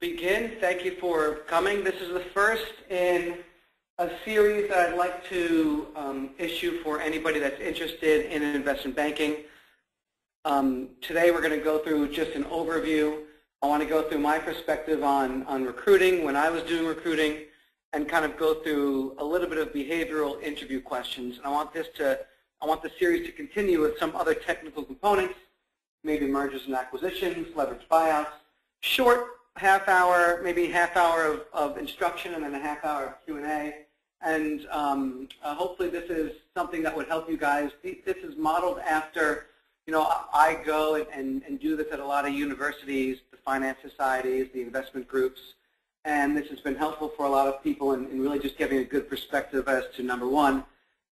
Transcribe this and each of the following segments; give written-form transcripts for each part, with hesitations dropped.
begin, thank you for coming. This is the first in a series that I'd like to issue for anybody that's interested in investment banking. Today we're going to go through just an overview. I want to go through my perspective on recruiting, when I was doing recruiting, and kind of go through a little bit of behavioral interview questions. And I want the series to continue with some other technical components, maybe mergers and acquisitions, leveraged buyouts, short half hour, maybe half hour of instruction and then a half hour of Q&A. And hopefully this is something that would help you guys. This is modeled after, I go and do this at a lot of universities, the finance societies, the investment groups, and this has been helpful for a lot of people in really just giving a good perspective as to, number one,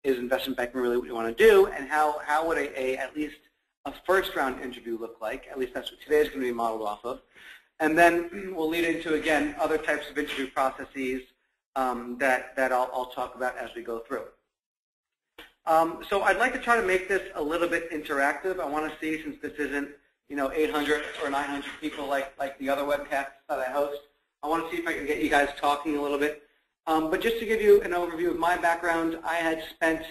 is investment banking really what you want to do, and how would at least a first round interview look like? At least that's what today is going to be modeled off of. And then we'll lead into, again, other types of interview processes that I'll talk about as we go through. So I'd like to try to make this a little bit interactive. I want to see, since this isn't 800 or 900 people like the other webcasts that I host, I want to see if I can get you guys talking a little bit. But just to give you an overview of my background, I had spent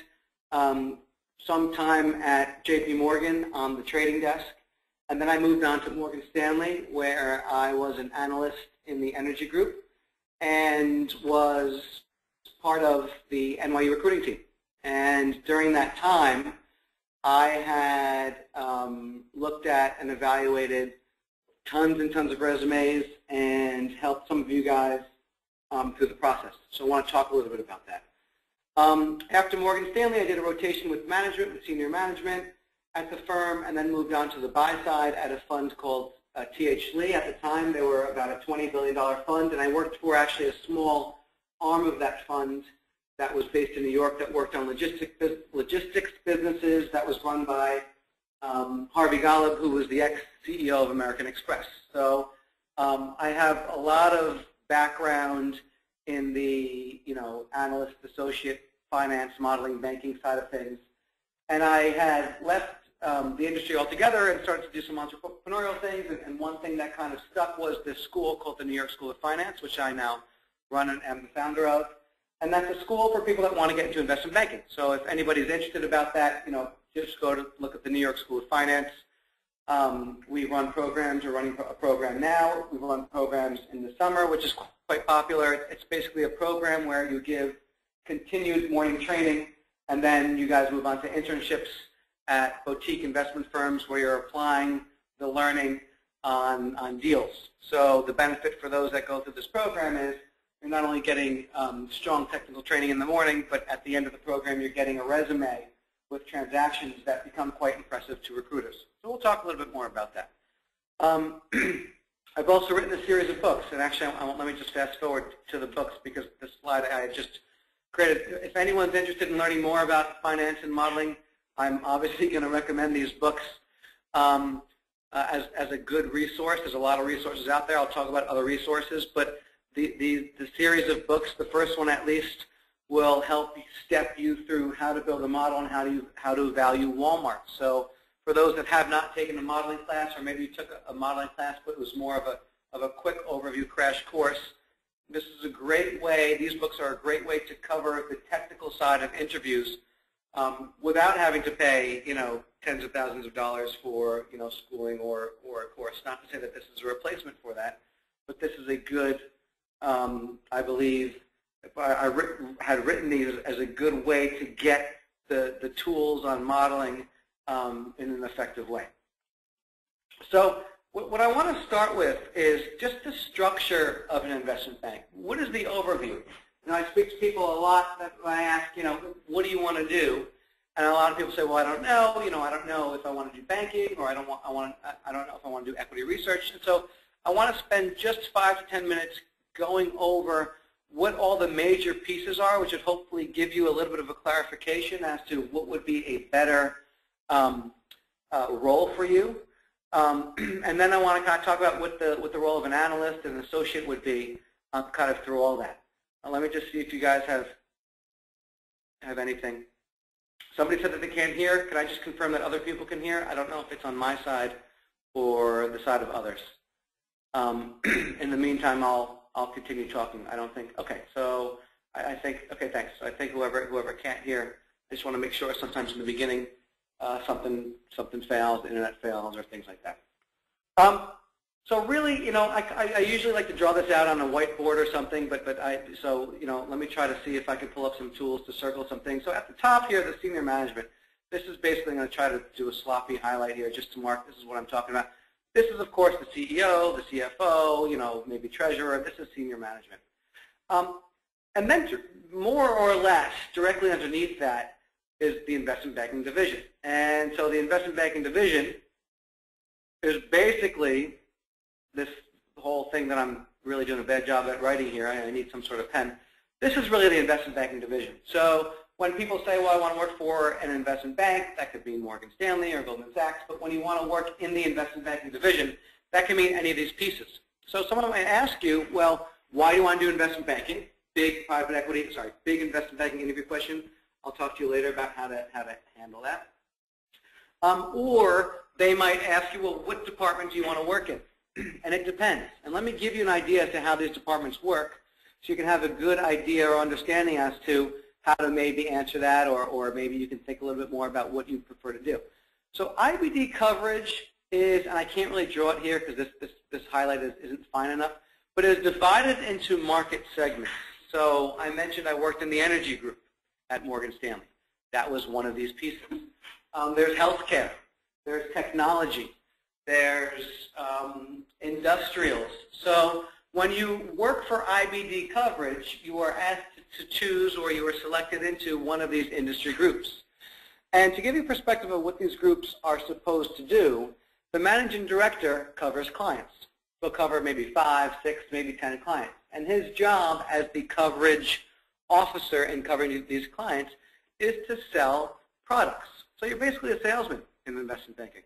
some time at JP Morgan on the trading desk, and then I moved on to Morgan Stanley, where I was an analyst in the energy group and was part of the NYU recruiting team. And during that time, I had looked at and evaluated tons and tons of resumes and helped some of you guys through the process. So I want to talk a little bit about that. After Morgan Stanley, I did a rotation with management, with senior management at the firm, and then moved on to the buy side at a fund called T.H. Lee. At the time, they were about a $20 billion fund, and I worked for actually a small arm of that fund that was based in New York that worked on logistics businesses that was run by Harvey Golub, who was the ex-CEO of American Express. So I have a lot of background in the analyst, associate, finance, modeling, banking side of things. And I had left the industry altogether and started to do some entrepreneurial things. And one thing that kind of stuck was this school called the New York School of Finance, which I now run and am the founder of. And that's a school for people that want to get into investment banking. So if anybody's interested about that, just go to look at the New York School of Finance. We run programs. We're running a program now. We run programs in the summer, which is quite popular. It's basically a program where you give continued morning training, and then you guys move on to internships at boutique investment firms where you're applying the learning on deals. So the benefit for those that go through this program is you're not only getting strong technical training in the morning, but at the end of the program you're getting a resume with transactions that become quite impressive to recruiters. So we'll talk a little bit more about that. I've also written a series of books, and actually let me just fast forward to the books because the slide I had just created. If anyone's interested in learning more about finance and modeling, I'm obviously going to recommend these books as a good resource. There's a lot of resources out there. I'll talk about other resources, but the series of books, the first one at least, will help step you through how to build a model and how to value Walmart. So for those that have not taken a modeling class, or maybe you took a modeling class but it was more of a quick overview crash course, this is a great way, these books are a great way to cover the technical side of interviews without having to pay, tens of thousands of dollars for, schooling or a course. Not to say that this is a replacement for that, but this is a good, I believe, I had written these as a good way to get the tools on modeling in an effective way. So what I want to start with is just the structure of an investment bank. What is the overview? I speak to people a lot that when I ask, what do you want to do? And a lot of people say, well, I don't know. I don't know if I want to do banking, or I don't know if I want to do equity research. And so I want to spend just 5 to 10 minutes going over what all the major pieces are, which would hopefully give you a little bit of a clarification as to what would be a better role for you. And then I want to kind of talk about what the role of an analyst and an associate would be kind of through all that. Let me just see if you guys have anything. Somebody said that they can't hear. Can I just confirm that other people can hear? I don't know if it's on my side or the side of others. In the meantime, I'll continue talking. I don't think. Okay, so I think. Okay, thanks. So I think whoever can't hear, I just want to make sure. Sometimes in the beginning, something fails, the internet fails, or things like that. So really, you know, I usually like to draw this out on a whiteboard or something, so you know, let me try to see if I can pull up some tools to circle some things. So at the top here, the senior management. This is basically going to try to do a sloppy highlight here just to mark this is what I'm talking about. This is, of course, the CEO, the CFO, you know, maybe treasurer. This is senior management. And then more or less directly underneath that is the investment banking division. And so the investment banking division is basically this whole thing that I'm really doing a bad job at writing here. I need some sort of pen. This is really the investment banking division. So when people say, well, I want to work for an investment bank, that could be Morgan Stanley or Goldman Sachs, but when you want to work in the investment banking division, that can mean any of these pieces. So someone might ask you, well, why do you want to do investment banking? Big investment banking interview question. I'll talk to you later about how to handle that. Or they might ask you, well, what department do you want to work in? And it depends. And let me give you an idea as to how these departments work so you can have a good idea or understanding as to how to maybe answer that, or maybe you can think a little bit more about what you prefer to do. So IBD coverage is, and I can't really draw it here because this highlight isn't fine enough, but it is divided into market segments. So I mentioned I worked in the energy group at Morgan Stanley. That was one of these pieces. There's healthcare. There's technology. There's industrials. So when you work for IBD coverage, you are asked to choose, or you are selected into one of these industry groups. And to give you perspective of what these groups are supposed to do, the managing director covers clients. He'll cover maybe 5, 6, maybe 10 clients. And his job as the coverage officer in covering these clients is to sell products. So you're basically a salesman in investment banking.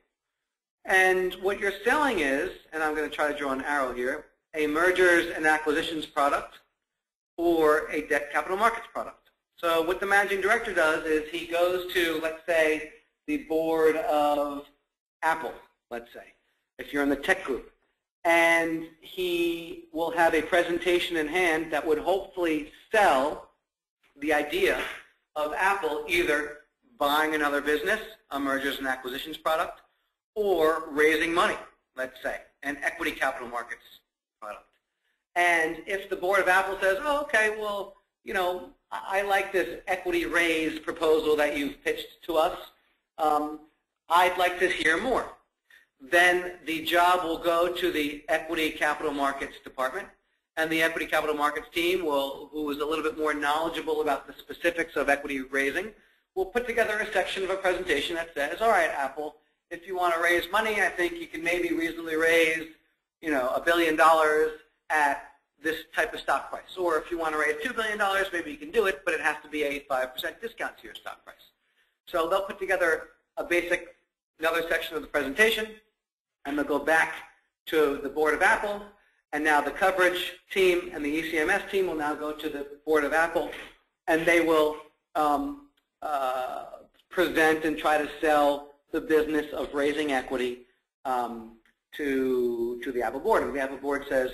And what you're selling is, and I'm going to try to draw an arrow here, a mergers and acquisitions product or a debt capital markets product. So what the managing director does is he goes to, let's say, the board of Apple, let's say, if you're in the tech group, and he will have a presentation in hand that would hopefully sell the idea of Apple either buying another business, a mergers and acquisitions product, or raising money, let's say, an equity capital markets product. And if the board of Apple says, oh, okay, well, you know, I like this equity raise proposal that you've pitched to us, I'd like to hear more. Then the job will go to the equity capital markets department, and the equity capital markets team who is a little bit more knowledgeable about the specifics of equity raising, will put together a section of a presentation that says, all right, Apple, if you want to raise money, I think you can maybe reasonably raise, you know, $1 billion at this type of stock price. Or if you want to raise $2 billion, maybe you can do it, but it has to be a 5% discount to your stock price. So they'll put together another section of the presentation, and they'll go back to the board of Apple, and now the coverage team and the ECMS team will now go to the board of Apple, and they will present and try to sell the business of raising equity to the Apple board. And the Apple board says,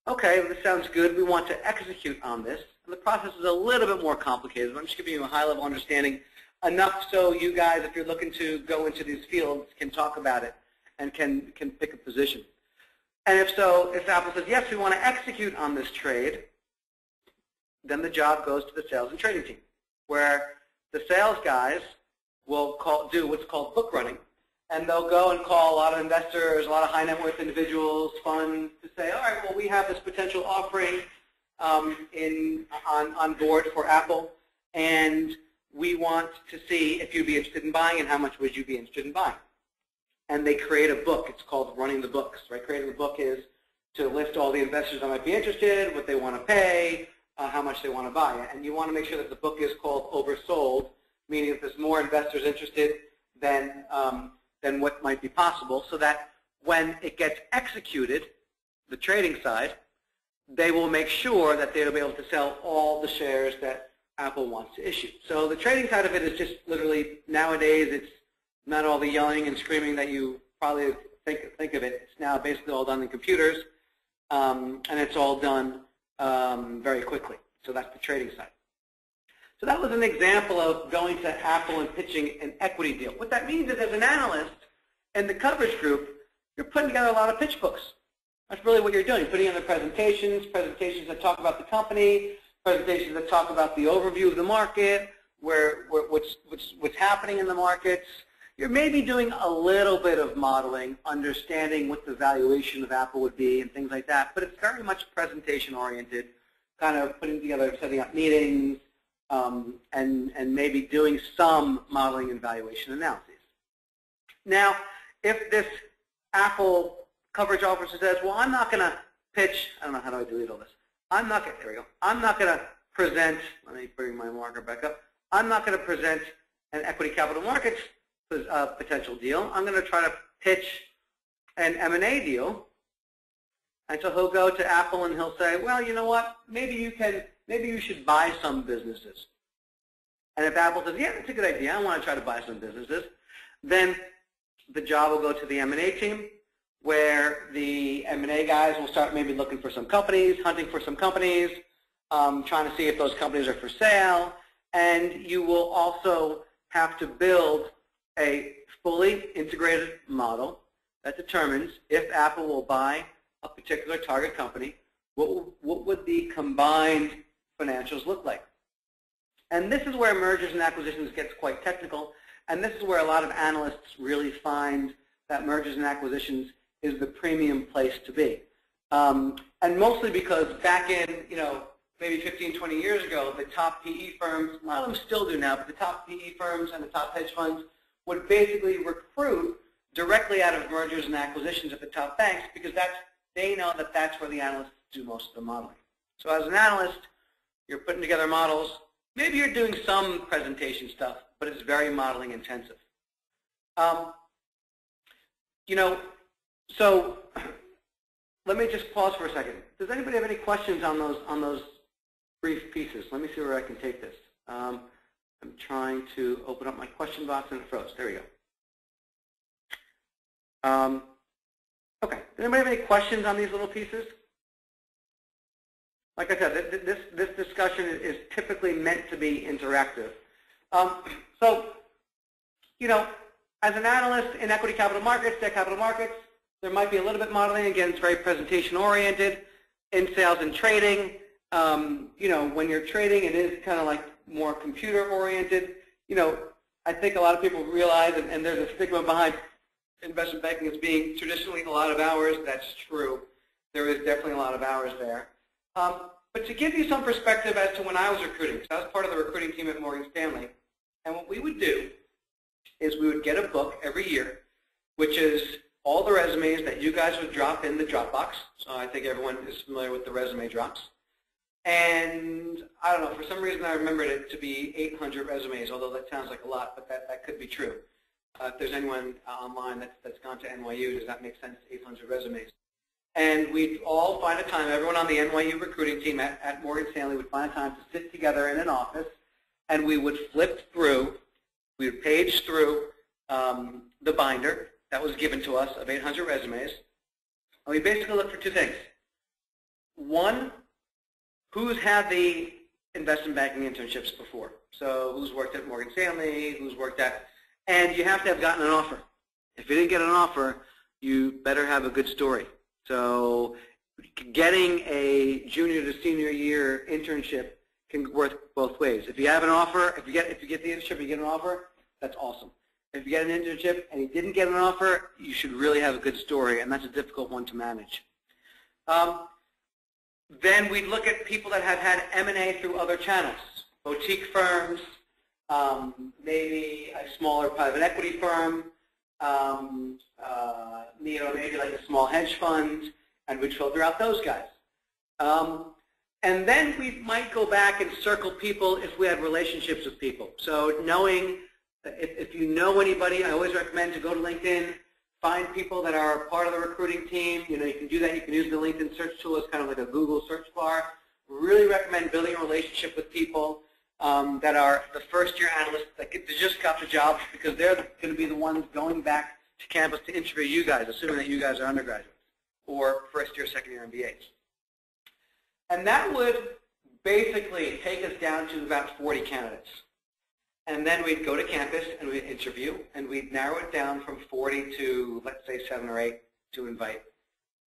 okay, this sounds good. We want to execute on this. And the process is a little bit more complicated. I'm just giving you a high-level understanding, enough so you guys, if you're looking to go into these fields, can talk about it and can pick a position. And if Apple says, yes, we want to execute on this trade, then the job goes to the sales and trading team, where the sales guys will do what's called book running. And they'll go and call a lot of investors, a lot of high net worth individuals, funds, to say, all right, well, we have this potential offering on board for Apple, and we want to see if you'd be interested in buying and how much would you be interested in buying. And they create a book. It's called running the books, right? Creating the book is to list all the investors that might be interested, what they want to pay, how much they want to buy. And you want to make sure that the book is called oversold, meaning if there's more investors interested than what might be possible, so that when it gets executed, the trading side, they will make sure that they'll be able to sell all the shares that Apple wants to issue. So the trading side of it is just literally, nowadays, it's not all the yelling and screaming that you probably think of it. It's now basically all done in computers. and it's all done very quickly. So that's the trading side. So that was an example of going to Apple and pitching an equity deal. What that means is, as an analyst in the coverage group, you're putting together a lot of pitch books. That's really what you're doing. You're putting in the presentations that talk about the company, presentations that talk about the overview of the market, what's happening in the markets. You're maybe doing a little bit of modeling, understanding what the valuation of Apple would be and things like that, but it's very much presentation oriented, kind of putting together, setting up meetings, and maybe doing some modeling and valuation analyses. Now, if this Apple coverage officer says, well, I'm not going to pitch, I don't know, how do I delete all this? I'm not going to, there we go. I'm not going to present, let me bring my marker back up. I'm not going to present an equity capital markets potential deal. I'm going to try to pitch an M&A deal. And so he'll go to Apple and he'll say, well, you know what, maybe you should buy some businesses. And if Apple says, yeah, that's a good idea, I want to try to buy some businesses, then the job will go to the M&A team, where the M&A guys will start maybe looking for some companies, hunting for some companies, trying to see if those companies are for sale, and you will also have to build a fully integrated model that determines if Apple will buy a particular target company, what would the combined financials look like? And this is where mergers and acquisitions gets quite technical, and this is where a lot of analysts really find that mergers and acquisitions is the premium place to be. And mostly because back in, maybe 15, 20 years ago, the top PE firms, a lot of them still do now, but the top PE firms and the top hedge funds would basically recruit directly out of mergers and acquisitions at the top banks, because they know that that's where the analysts do most of the modeling. So as an analyst, you're putting together models. Maybe you're doing some presentation stuff, but it's very modeling intensive. So let me just pause for a second. Does anybody have any questions on those brief pieces? Let me see where I can take this. I'm trying to open up my question box and it froze. There we go. Okay. Does anybody have any questions on these little pieces? Like I said, this discussion is typically meant to be interactive. So, as an analyst in equity capital markets, debt capital markets, there might be a little bit modeling. Again, it's very presentation oriented. In sales and trading, when you're trading, it is kind of like more computer oriented. I think a lot of people realize, and there's a stigma behind investment banking as being traditionally a lot of hours. That's true. There is definitely a lot of hours there. But to give you some perspective as to when I was recruiting, because I was part of the recruiting team at Morgan Stanley, and what we would do is we would get a book every year, which is all the resumes that you guys would drop in the Dropbox. So I think everyone is familiar with the resume drops. And I don't know, for some reason I remembered it to be 800 resumes, although that sounds like a lot, but that could be true. If there's anyone online that's gone to NYU, does that make sense, 800 resumes? And we'd all find a time, everyone on the NYU recruiting team at Morgan Stanley would find a time to sit together in an office, and we would flip through, we would page through the binder that was given to us of 800 resumes. And we basically looked for two things. One, who's had the investment banking internships before? So who's worked at Morgan Stanley, who's worked at, and you have to have gotten an offer. If you didn't get an offer, you better have a good story. So getting a junior to senior year internship can work both ways. If you have an offer, if you get the internship, you get an offer, that's awesome. If you get an internship and you didn't get an offer, you should really have a good story, and that's a difficult one to manage. Then we'd look at people that have had M&A through other channels, boutique firms, maybe a smaller private equity firm, maybe like a small hedge fund, and we'd filter out those guys. And then we might go back and circle people if we had relationships with people. So knowing, if you know anybody, I always recommend to go to LinkedIn, find people that are part of the recruiting team. You can do that. You can use the LinkedIn search tool as kind of like a Google search bar. Really recommend building a relationship with people that are the first-year analysts that just got the jobs, because they're going to be the ones going back to campus to interview you guys, assuming that you guys are undergraduates. or first-year, second-year MBAs. And that would basically take us down to about 40 candidates. And then we'd go to campus and we'd interview, and we'd narrow it down from 40 to, let's say, 7 or 8 to invite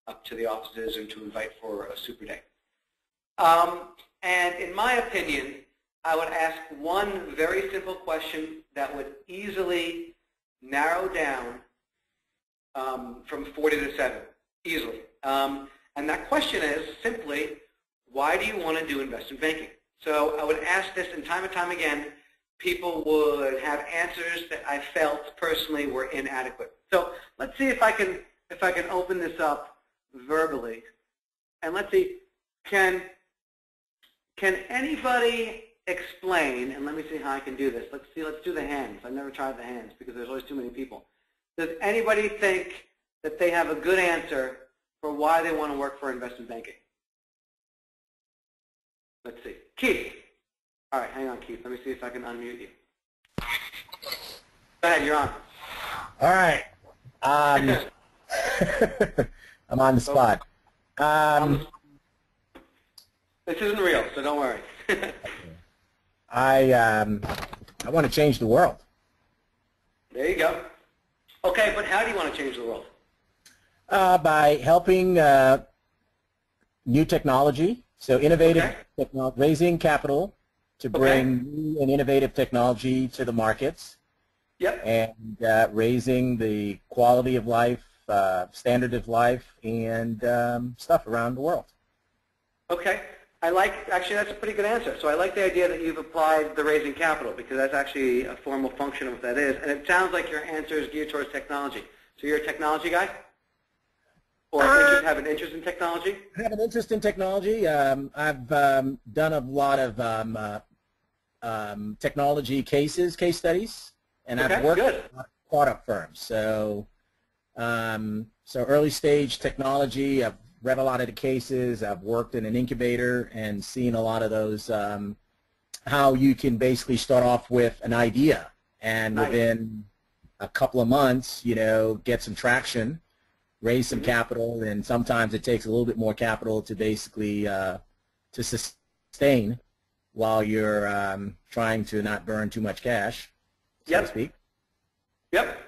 up to the offices and to invite for a super day. And in my opinion, I would ask one very simple question that would easily narrow down from 40 to 7, easily. And that question is simply, why do you want to do investment banking? So I would ask this, and time again, people would have answers that I felt personally were inadequate. So let's see if I can open this up verbally, and let's see, can anybody explain, and let me see how I can do this. Let's do the hands. I've never tried the hands because there's always too many people. Does anybody think that they have a good answer for why they want to work for investment banking? Let's see. Keith. All right, hang on, Keith. Let me see if I can unmute you. Go ahead, you're on. All right. I'm on the spot. This isn't real, so don't worry. I want to change the world. There you go. Okay, but how do you want to change the world? By helping new technology, so innovative technology, raising capital to bring new and innovative technology to the markets. Yep. And raising the quality of life, standard of life, and stuff around the world. Okay. Actually, that's a pretty good answer. So I like the idea that you've applied the raising capital, because that's actually a formal function of what that is. And it sounds like your answer is geared towards technology. So you're a technology guy? Or have an interest in technology? I have an interest in technology. I've done a lot of technology case studies, and I've worked at startup firms. So, so early stage technology, I've read a lot of the cases. I've worked in an incubator and seen a lot of those, how you can basically start off with an idea and within a couple of months, get some traction, raise some capital, and sometimes it takes a little bit more capital to basically to sustain while you're trying to not burn too much cash, so to speak. Yep.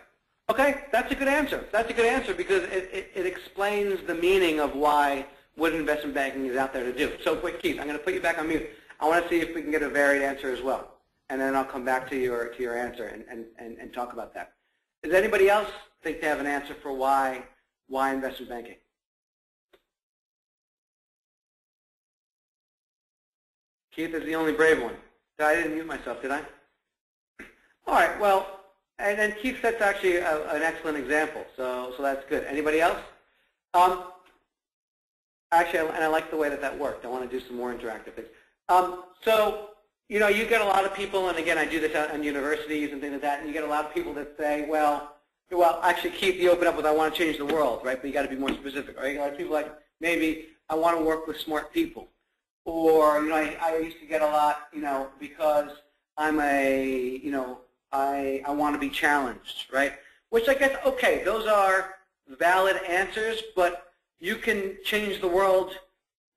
Okay, that's a good answer. That's a good answer because it explains the meaning of what investment banking is out there to do. So, wait, Keith, I'm going to put you back on mute. I want to see if we can get a varied answer as well, and then I'll come back to your answer and talk about that. Does anybody else think they have an answer for why investment banking? Keith is the only brave one. I didn't mute myself, did I? All right, well, and then Keith sets actually an excellent example, so that's good. Anybody else? Actually, and I like the way that worked. I want to do some more interactive things. So, you get a lot of people, and again, I do this on universities and things like that, and you get a lot of people that say, well, actually, Keith, you open up with, I want to change the world, right? But you got to be more specific, right? You got people like, maybe I want to work with smart people. Or, I used to get a lot, because I'm I want to be challenged, right? Which I guess, okay, those are valid answers, but you can change the world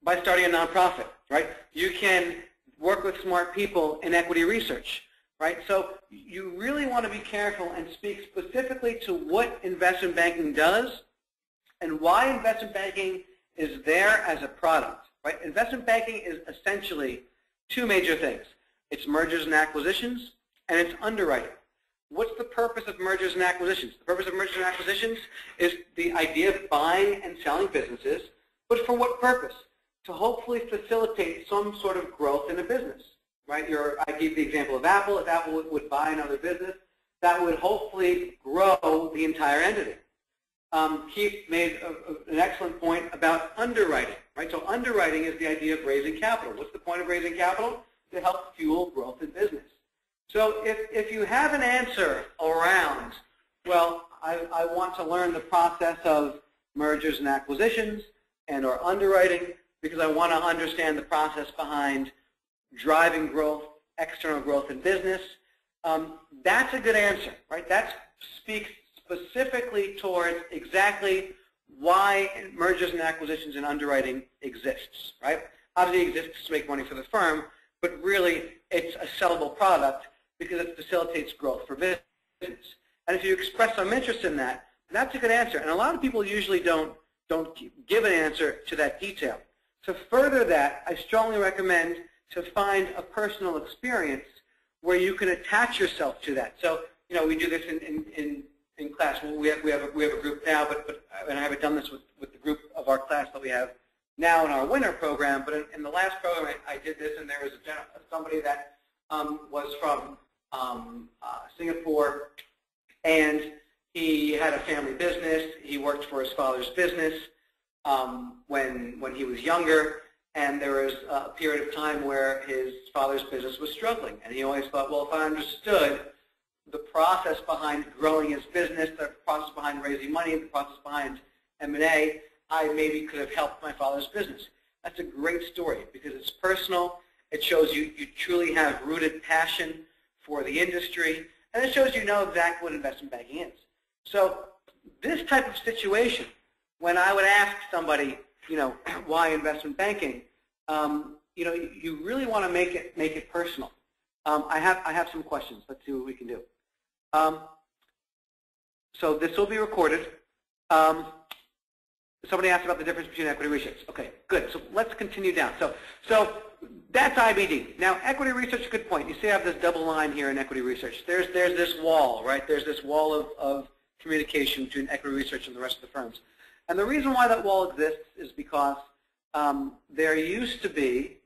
by starting a nonprofit, right? You can work with smart people in equity research, right? So you really want to be careful and speak specifically to what investment banking does and why investment banking is there as a product, right? Investment banking is essentially two major things. It's mergers and acquisitions, and it's underwriting. What's the purpose of mergers and acquisitions? The purpose of mergers and acquisitions is the idea of buying and selling businesses, but for what purpose? To hopefully facilitate some sort of growth in a business, right? I gave the example of Apple. If Apple would buy another business, that would hopefully grow the entire entity. Keith made an excellent point about underwriting, right? So underwriting is the idea of raising capital. What's the point of raising capital? To help fuel growth in business. So if you have an answer around, well, I want to learn the process of mergers and acquisitions or underwriting because I want to understand the process behind driving growth, external growth in business, that's a good answer, right? That speaks specifically towards exactly why mergers and acquisitions and underwriting exists, right? Obviously it exists to make money for the firm, but really it's a sellable product because it facilitates growth for business. And if you express some interest in that, that's a good answer. And a lot of people usually don't give an answer to that detail. To further that, I strongly recommend to find a personal experience where you can attach yourself to that. So, you know, we do this in class. We have a group now, and I haven't done this with the group of our class that we have now in our winter program. But in the last program, I did this, and there was somebody that was from Singapore, and he had a family business. He worked for his father's business when he was younger, and there was a period of time where his father's business was struggling. And he always thought, well, if I understood the process behind growing his business, the process behind raising money, the process behind M&A, I maybe could have helped my father's business. That's a great story because it's personal. It shows you truly have rooted passion for the industry, and it shows you know exactly what investment banking is. So this type of situation, when I would ask somebody, you know, why investment banking, you know, you really want to make it personal. I have some questions. Let's see what we can do. So this will be recorded. Somebody asked about the difference between equity research. Okay, good. So let's continue down. So that's IBD. Now, equity research, good point. You see I have this double line here in equity research. There's this wall, right? There's this wall of communication between equity research and the rest of the firms. And the reason why that wall exists is because there used to be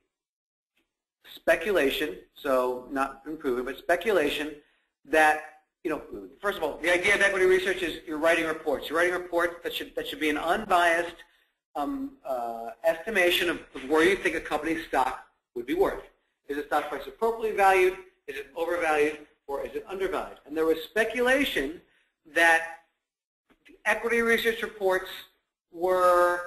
speculation, so not proven, but speculation that, you know, first of all, the idea of equity research is you're writing reports. You're writing reports that should be an unbiased estimation of where you think a company's stock would be worth. Is the stock price appropriately valued? Is it overvalued? Or is it undervalued? And there was speculation that equity research reports were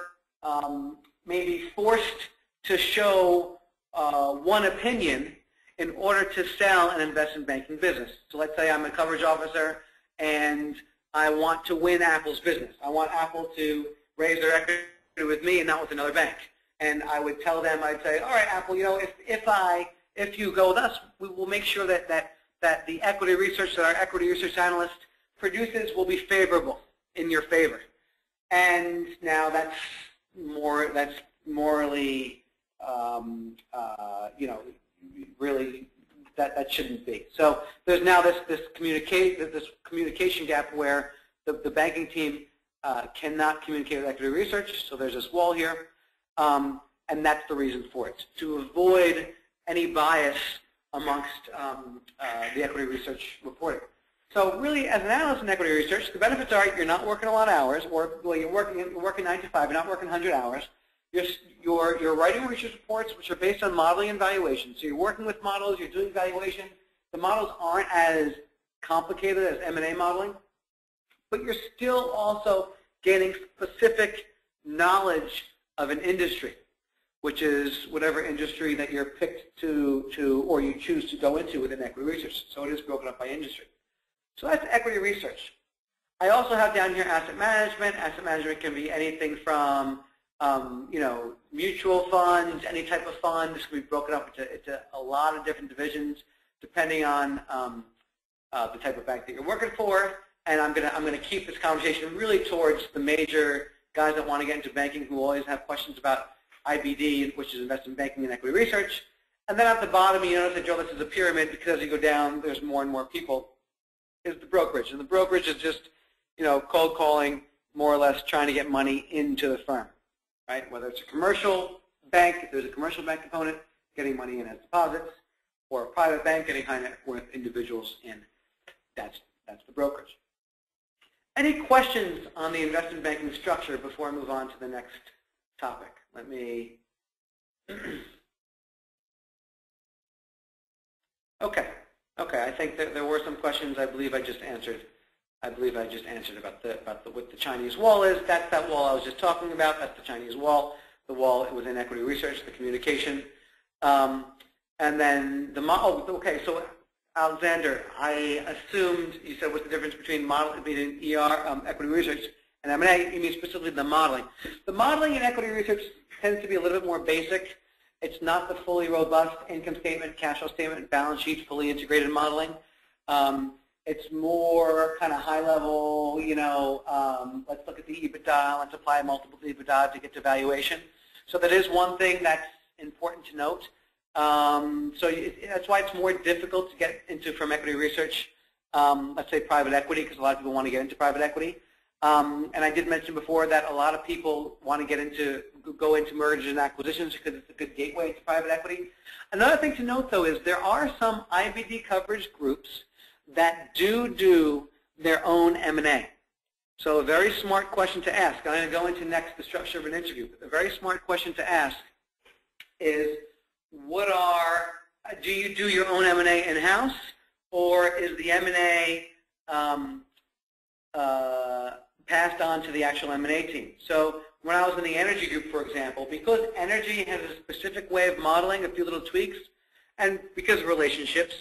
maybe forced to show one opinion in order to sell an investment banking business. So let's say I'm a coverage officer and I want to win Apple's business. I want Apple to raise their equity with me and not with another bank. And I would tell them, I'd say, all right, Apple, you know, if you go with us, we will make sure that the equity research that our equity research analyst produces will be favorable in your favor. And now that's morally, you know, really that shouldn't be. So there's now this communication gap where the banking team cannot communicate with equity research. So there's this wall here, and that's the reason for it, to avoid any bias amongst the equity research reporting. So really, as an analyst in equity research, the benefits are you're not working a lot of hours, or well, you're working 9 to 5. You're not working 100 hours. You're writing research reports which are based on modeling and valuation. So you're working with models. You're doing valuation. The models aren't as complicated as M&A modeling, but you're still also gaining specific knowledge of an industry, which is whatever industry that you're picked to or you choose to go into within equity research. So it is broken up by industry. So that's equity research. I also have down here asset management. Asset management can be anything from you know, mutual funds, any type of fund. This can be broken up into a lot of different divisions depending on the type of bank that you're working for. And I'm gonna keep this conversation really towards the major guys that want to get into banking who always have questions about IBD, which is investment banking and equity research. And then at the bottom, you notice that, Joe, this is a pyramid because as you go down, there's more and more people. Is the brokerage, and the brokerage is just, you know, cold calling, more or less trying to get money into the firm, right? Whether it's a commercial bank, if there's a commercial bank component, getting money in as deposits, or a private bank getting high net worth individuals in. That's the brokerage. Any questions on the investment banking structure before I move on to the next topic? Let me. Okay. I think that there were some questions. I believe I just answered. About what the Chinese wall is. That's that wall I was just talking about. That's the Chinese wall. The wall within equity research, the communication, and then the model. Oh, okay. So Alexander, I assumed you said what's the difference between equity research And M&A, you mean specifically the modeling. The modeling in equity research tends to be a little bit more basic. It's not the fully robust income statement, cash flow statement, balance sheet, fully integrated modeling. It's more kind of high level, let's look at the EBITDA, let's apply a multiple to EBITDA to get to valuation. So that is one thing that's important to note. That's why it's more difficult to get into from equity research, let's say private equity, because a lot of people want to get into private equity. And I did mention before that a lot of people want to go into mergers and acquisitions because it's a good gateway to private equity. Another thing to note, though, is there are some IBD coverage groups that do their own M&A. So a very smart question to ask. I'm going to go into next the structure of an interview. A very smart question to ask is, do you do your own M&A in-house, or is the M&A passed on to the actual M&A team? So when I was in the energy group, for example, because energy has a specific way of modeling, a few little tweaks, and because of relationships,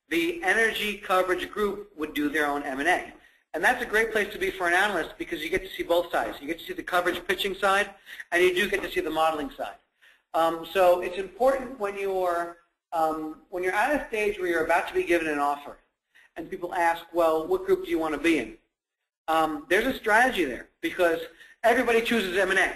the energy coverage group would do their own M&A. And that's a great place to be for an analyst because you get to see both sides. You get to see the coverage pitching side, and you do get to see the modeling side. So it's important when you're at a stage where you're about to be given an offer, and people ask, well, what group do you want to be in? There's a strategy there because everybody chooses M&A.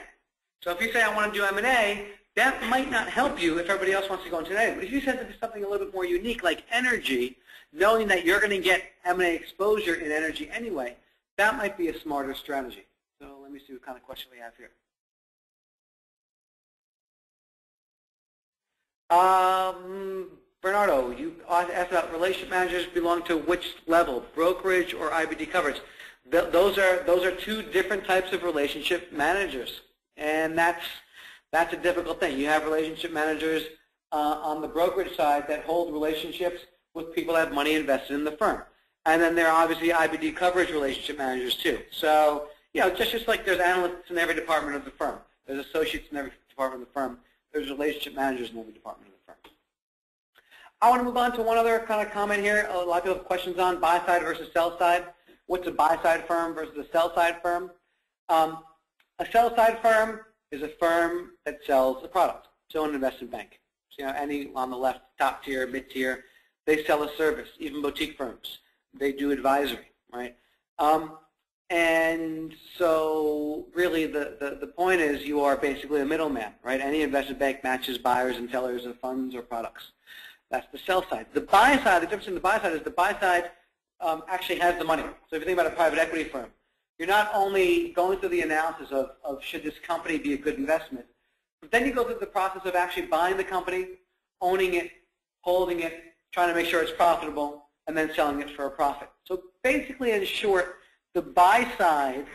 So if you say I want to do M&A, that might not help you if everybody else wants to go into M&A. But if you said something a little bit more unique like energy, knowing that you're going to get M&A exposure in energy anyway, that might be a smarter strategy. So let me see what kind of question we have here. Bernardo, you asked about relationship managers belong to which level, brokerage or IBD coverage. Those are two different types of relationship managers, and that's a difficult thing. You have relationship managers on the brokerage side that hold relationships with people that have money invested in the firm, and then there are obviously IBD coverage relationship managers too. So just like there's analysts in every department of the firm, there's associates in every department of the firm, there's relationship managers in every department of the firm. I want to move on to one other kind of comment here. A lot of people have questions on buy side versus sell side. What's a buy-side firm versus a sell-side firm? A sell-side firm is a firm that sells a product, so an investment bank. So, any on the left, top tier, mid-tier, they sell a service, even boutique firms. They do advisory, right? And so really the point is you are basically a middleman, right? Any investment bank matches buyers and sellers of funds or products. That's the sell side. The buy side, the difference in the buy side is the buy side actually has the money. So if you think about a private equity firm, you're not only going through the analysis of should this company be a good investment, but then you go through the process of actually buying the company, owning it, holding it, trying to make sure it's profitable, and then selling it for a profit. So basically, in short, the buy side,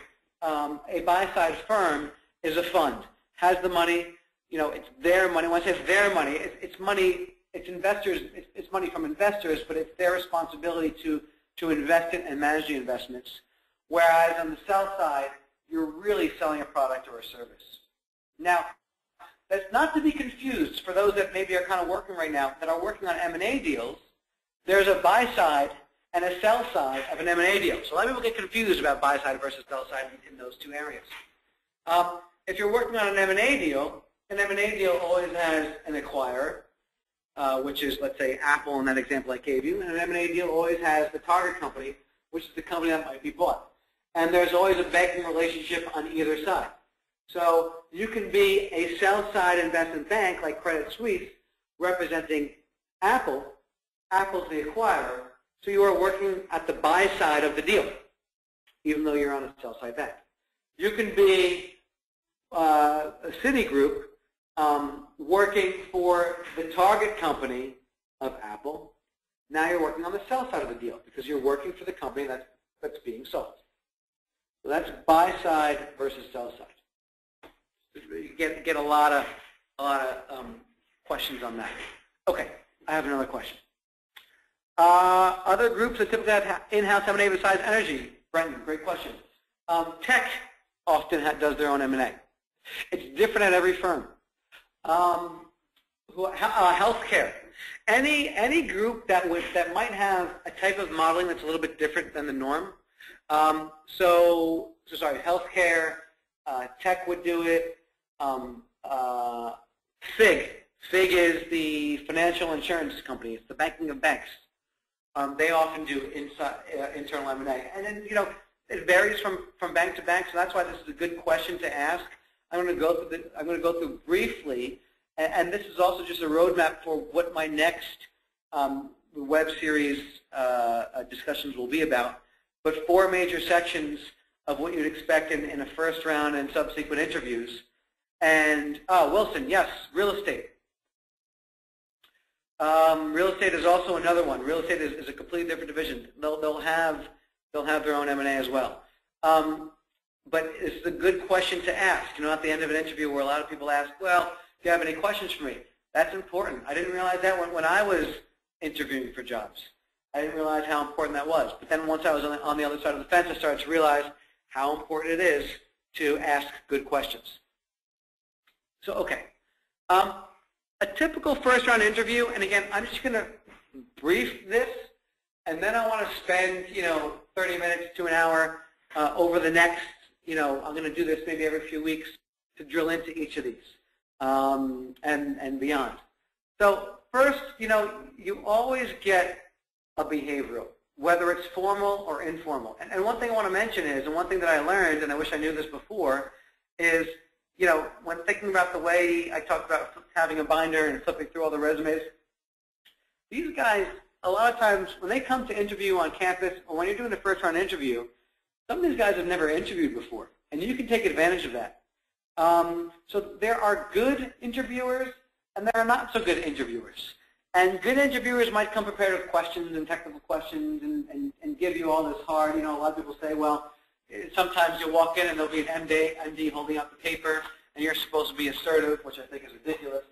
a buy side firm is a fund, has the money, it's their money. When I say their money, it's money, it's investors, it's money from investors, but it's their responsibility to invest in and manage the investments, whereas on the sell side, you're really selling a product or a service. Now, that's not to be confused for those that maybe are kind of working right now, that are working on M&A deals. There's a buy side and a sell side of an M&A deal. So a lot of people get confused about buy side versus sell side in those two areas. If you're working on an M&A deal always has an acquirer, which is, let's say, Apple in that example I gave you, and an M&A deal always has the target company, which is the company that might be bought. And there's always a banking relationship on either side. So you can be a sell-side investment bank like Credit Suisse representing Apple. Apple's the acquirer, so you are working at the buy side of the deal, even though you're on a sell-side bank. You can be a Citigroup working for the target company of Apple. Now you're working on the sell side of the deal because you're working for the company that's being sold. So that's buy side versus sell side. You get a lot of questions on that. Okay, I have another question. Other groups that typically have in-house M&A besides energy? Brendan, great question. Tech often does their own M&A. It's different at every firm. Healthcare. Any group that might have a type of modeling that's a little bit different than the norm. So healthcare, tech would do it. FIG. FIG is the financial insurance company. It's the banking of banks. They often do internal M&A. And then, it varies from bank to bank, so that's why this is a good question to ask. I'm going to go through briefly, and this is also just a roadmap for what my next web series discussions will be about. But 4 major sections of what you'd expect in a first round and subsequent interviews. And, Wilson, yes, real estate. Real estate is also another one. Real estate is a completely different division. They'll have their own M&A as well. But it's a good question to ask. At the end of an interview where a lot of people ask, well, do you have any questions for me? That's important. I didn't realize that when I was interviewing for jobs. I didn't realize how important that was. But then once I was on the other side of the fence, I started to realize how important it is to ask good questions. So, okay. A typical first-round interview, and again, I'm just going to brief this, and then I want to spend, 30 minutes to an hour over the next, I'm going to do this maybe every few weeks to drill into each of these and beyond. So first, you always get a behavioral, whether it's formal or informal. And one thing I want to mention is, and one thing that I learned, and I wish I knew this before, is, when thinking about the way I talked about having a binder and flipping through all the resumes, these guys, a lot of times, when they come to interview on campus or when you're doing a first-round interview, some of these guys have never interviewed before, and you can take advantage of that. So there are good interviewers, and there are not so good interviewers. And good interviewers might come prepared with questions and technical questions and give you all this hard, a lot of people say, well, sometimes you'll walk in and there'll be an MD holding up the paper, and you're supposed to be assertive, which I think is ridiculous,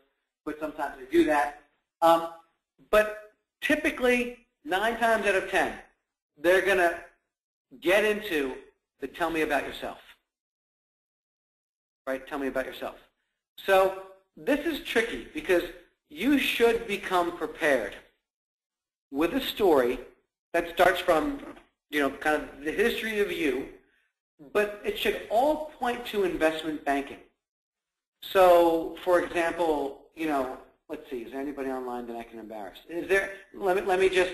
but sometimes they do that. But typically, 9 times out of 10, they're going to get into the tell me about yourself. Right? Tell me about yourself. So this is tricky because you should become prepared with a story that starts from, kind of the history of you, but it should all point to investment banking. So, for example, let's see, is there anybody online that I can embarrass? Is there? Let me just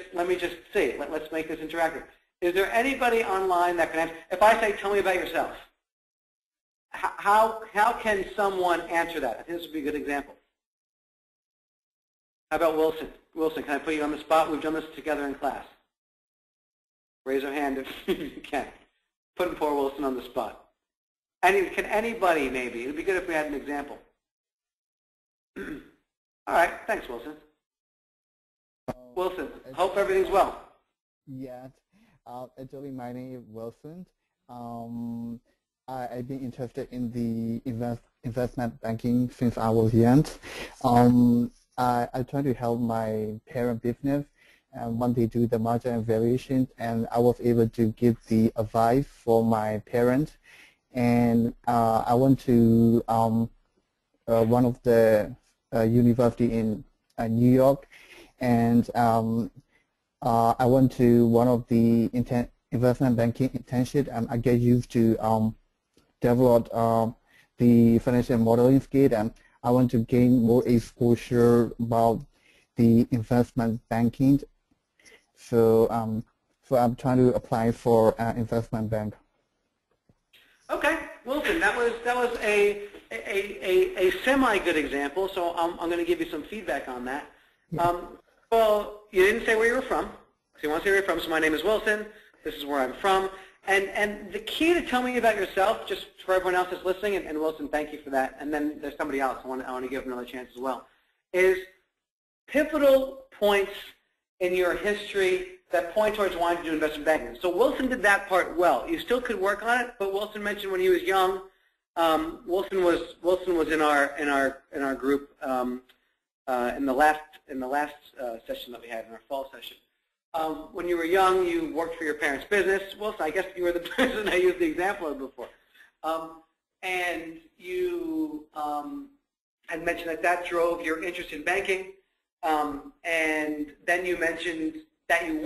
see. Let's make this interactive. Is there anybody online that can answer? If I say, tell me about yourself, how can someone answer that? I think this would be a good example. How about Wilson? Wilson, can I put you on the spot? We've done this together in class. Raise your hand if you can. Putting poor Wilson on the spot. Can anybody maybe? It would be good if we had an example. All right, thanks, Wilson. Wilson, hope everything's well. Yeah, actually my name is Wilson. I've been interested in the investment banking since I was young. I try to help my parent business when they do the margin and variation, and I was able to give the advice for my parents. And I went to one of the university in New York, and I went to one of the investment banking internship, and I get used to develop the financial modeling skill, and I want to gain more exposure about the investment banking. So I'm trying to apply for an investment bank. Okay, Wilson, that was a semi-good example. So I'm going to give you some feedback on that. Yeah. Well, you didn't say where you were from. So you want to say where you're from. So my name is Wilson. This is where I'm from. And the key to tell me about yourself, just for everyone else that's listening, and Wilson, thank you for that. And then there's somebody else I want to give another chance as well, is pivotal points in your history that point towards wanting to do investment banking. So Wilson did that part well. You still could work on it, but Wilson mentioned when he was young. Wilson was in our group in the last session that we had in our fall session. When you were young, you worked for your parents' business. Wilson, I guess you were the person I used the example of before. And you had mentioned that drove your interest in banking. And then you mentioned that you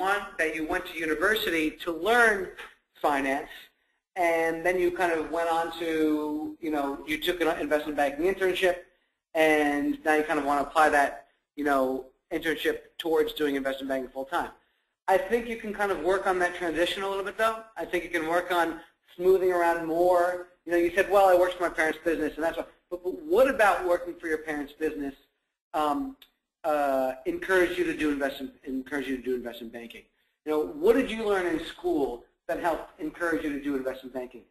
went to university to learn finance, and then you kind of went on to, you took an investment banking internship, and now you kind of want to apply that, internship towards doing investment banking full time. I think you can kind of work on that transition a little bit, though. I think you can work on smoothing around more. You said, well, I worked for my parents' business, and that's what. But what about working for your parents' business encouraged you to do investment banking? What did you learn in school that helped encourage you to do investment banking?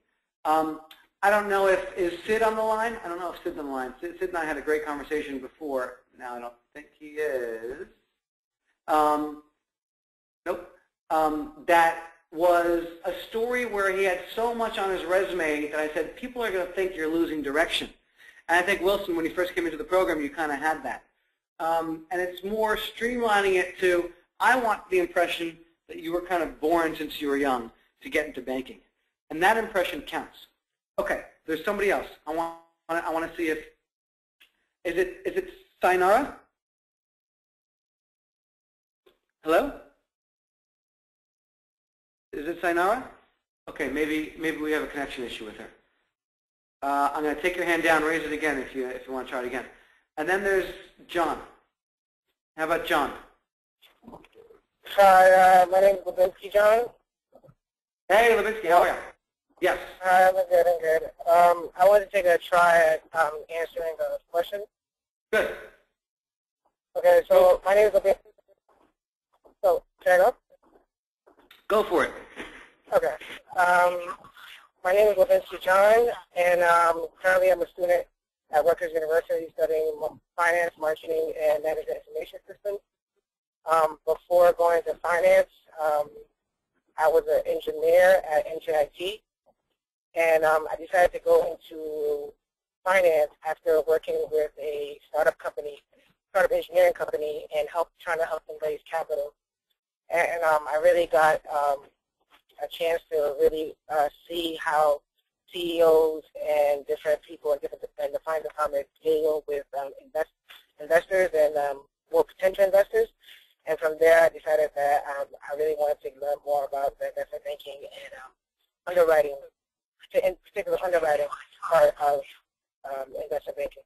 I don't know is Sid on the line? I don't know if Sid's on the line. Sid and I had a great conversation before. Now I don't think he is. Nope. That was a story where he had so much on his resume that I said, people are going to think you're losing direction. And I think, Wilson, when you first came into the program, you kind of had that. And it's more streamlining it to, I want the impression that you were kind of born since you were young to get into banking. And that impression counts. Okay, there's somebody else. I want to see if, is it Sainara? Hello? Is it Sainara? Okay, maybe we have a connection issue with her. I'm going to take your hand down, raise it again if you want to try it again. And then there's John. How about John? Hi, my name is Levinsky John. Hey, Levinsky, how are you? Yes. Hi, I'm good, I'm good. I wanted to take a try at answering the question. Good. Okay, so my name is Levinsky. So, can I go? Go for it. Okay. My name is Levinsky John, and currently I'm a student at Rutgers University studying finance, marketing, and management information systems. Before going to finance, I was an engineer at NJIT, and I decided to go into finance after working with a startup engineering company, and trying to help them raise capital. And I really got a chance to really see how CEOs and different people in the finance department deal with investors and potential investors. And from there, I decided that I really wanted to learn more about the investment banking and underwriting, in particular underwriting part of investment banking.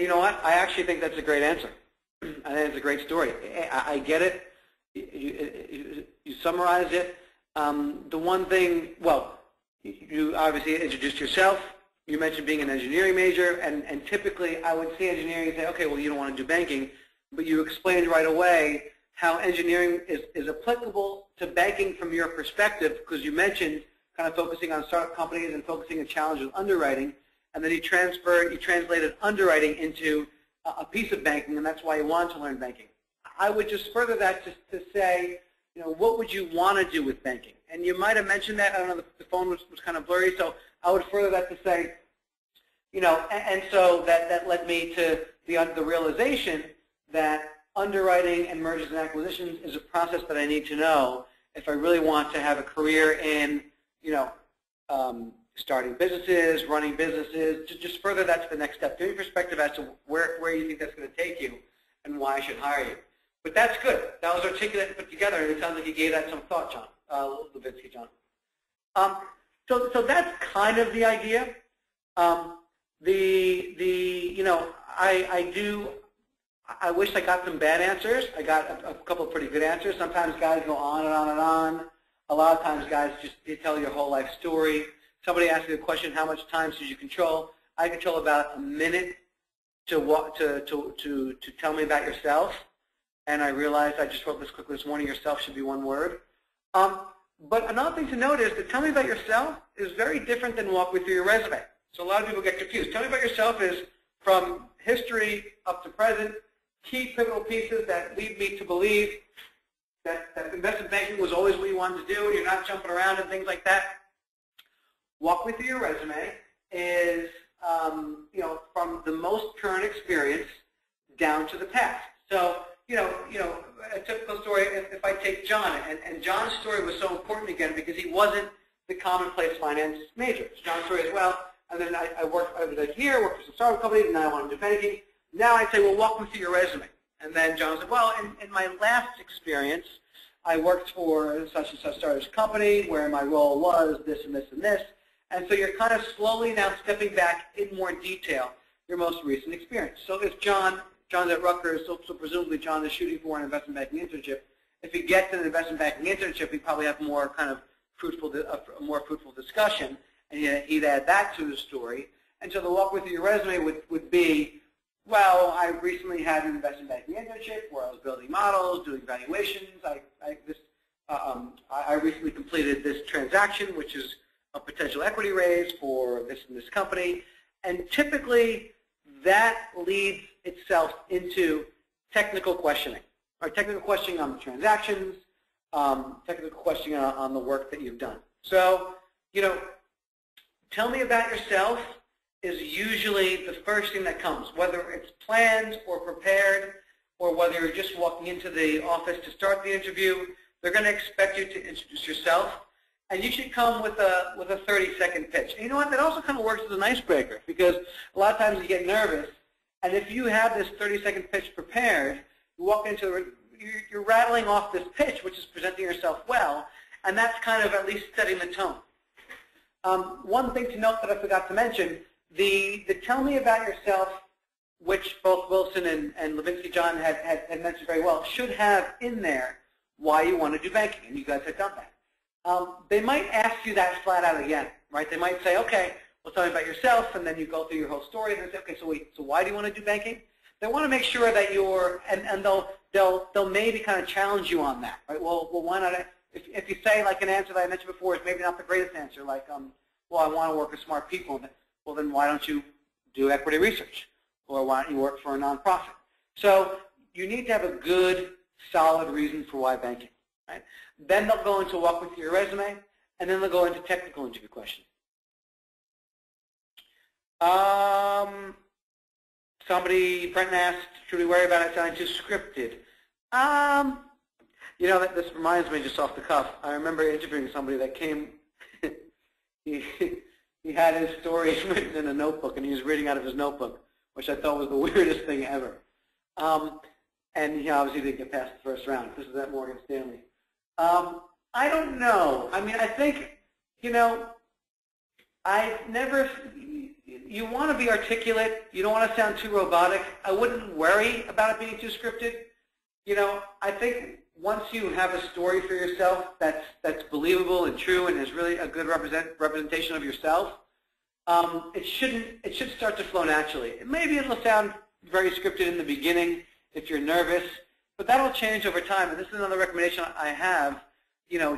You know what? I actually think that's a great answer. I think it's a great story. I get it. You summarized it. The one thing, well, you obviously introduced yourself. You mentioned being an engineering major, and typically I would see engineering and say, okay, well, you don't want to do banking, but you explained right away how engineering is applicable to banking from your perspective, because you mentioned kind of focusing on startup companies and focusing on challenges with underwriting, and then you translated underwriting into a piece of banking, and that's why you wanted to learn banking. I would just further that just to say, what would you want to do with banking? And you might have mentioned that. I don't know, the phone was kind of blurry, so I would further that to say, and so that led me to the realization that underwriting and mergers and acquisitions is a process that I need to know if I really want to have a career in, starting businesses, running businesses. To just further that to the next step. Give me perspective as to where you think that's going to take you and why I should hire you. But that's good. That was articulate and put together, and it sounds like you gave that some thought, John, Levinsky, John. So that's kind of the idea. I wish I got some bad answers. I got a couple of pretty good answers. Sometimes guys go on and on and on. A lot of times guys just tell your whole life story. Somebody asked me the question, how much time should you control? I control about a minute to tell me about yourself. And I realized, I just wrote this quickly this morning, yourself should be one word. But another thing to note is that tell me about yourself is very different than walk me through your resume. So a lot of people get confused. Tell me about yourself is from history up to present, key pivotal pieces that lead me to believe that investment banking was always what you wanted to do, and you're not jumping around and things like that. Walk me through your resume is, from the most current experience down to the past. So, a typical story, if I take John, and John's story was so important again because he wasn't the commonplace finance major. So John's story as well, and then I was here, worked for some startup companies, and now I want to do banking. Now I say, well, walk me through your resume. And then John said, well, in my last experience, I worked for such and such startup company where my role was this and this and this. And so you're kind of slowly now stepping back in more detail your most recent experience. So if John's at Rutgers, so presumably John is shooting for an investment banking internship. If he gets an investment banking internship, we probably have more kind of a more fruitful discussion, and he'd add that to his story. And so the walk with your resume would be, well, I recently had an investment banking internship where I was building models, doing valuations. I recently completed this transaction, which is a potential equity raise for this and this company. And typically, that leads itself into technical questioning, or technical questioning on the transactions, technical questioning on the work that you've done. So, tell me about yourself is usually the first thing that comes, whether it's planned or prepared, or whether you're just walking into the office to start the interview. They're going to expect you to introduce yourself, and you should come with a 30-second pitch. And you know what? That also kind of works as an icebreaker, because a lot of times you get nervous, and if you have this 30-second pitch prepared, you walk into you're rattling off this pitch, which is presenting yourself well, and that's kind of at least setting the tone. One thing to note that I forgot to mention, the tell me about yourself, which both Wilson and Levinsky John had mentioned very well, should have in there why you want to do banking, and you guys have done that. They might ask you that flat out again, right? They might say, okay, well, tell me about yourself, and then you go through your whole story, and they say, okay, so why do you want to do banking? They want to make sure that you're, and they'll maybe kind of challenge you on that, right? Well, why not? If you say like an answer that I mentioned before is maybe not the greatest answer, like, well, I want to work with smart people. Well, then why don't you do equity research, or why don't you work for a nonprofit? So you need to have a good, solid reason for why banking, right? Then they'll go into walk with your resume, and then they'll go into technical interview questions. Brenton asked, should we worry about it sounding too scripted? This reminds me just off the cuff. I remember interviewing somebody that came, he had his story written in a notebook, and he was reading out of his notebook, which I thought was the weirdest thing ever. And he obviously didn't get past the first round. This is at Morgan Stanley. I don't know. I mean, I think, you want to be articulate. You don't want to sound too robotic. I wouldn't worry about it being too scripted. I think once you have a story for yourself that's believable and true and is really a good representation of yourself, it should start to flow naturally. Maybe it'll sound very scripted in the beginning if you're nervous, but that'll change over time. And this is another recommendation I have.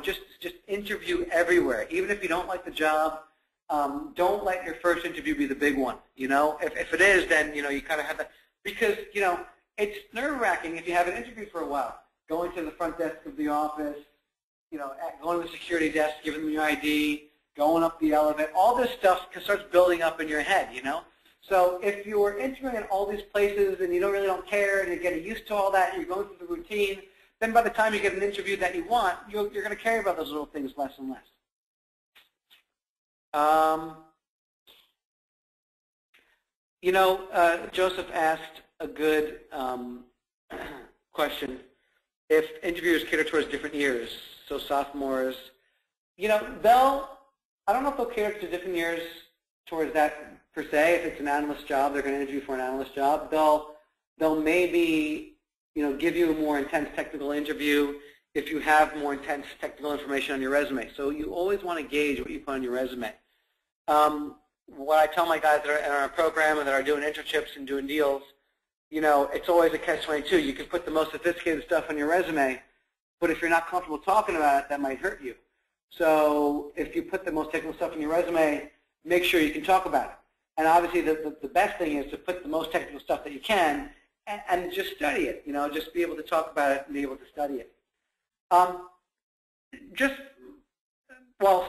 Just interview everywhere. Even if you don't like the job, don't let your first interview be the big one. If it is, then you kind of have that, because it's nerve-wracking if you have an interview for a while. Going to the front desk of the office, going to the security desk, giving them your ID, going up the elevator, all this stuff starts building up in your head. So if you're interviewing in all these places and you really don't care and you're getting used to all that and you're going through the routine, then by the time you get an interview that you want, you're going to care about those little things less and less. Joseph asked a good question. If interviewers cater towards different years, so sophomores, I don't know if they'll cater to different years towards that per se. If it's an analyst job, they're going to interview for an analyst job. They'll maybe give you a more intense technical interview if you have more intense technical information on your resume. So you always want to gauge what you put on your resume. What I tell my guys that are in our program and that are doing internships and doing deals, it's always a catch-22. You can put the most sophisticated stuff on your resume, but if you're not comfortable talking about it, that might hurt you. So if you put the most technical stuff on your resume, make sure you can talk about it. And obviously the best thing is to put the most technical stuff that you can and just study it, just be able to talk about it and be able to study it.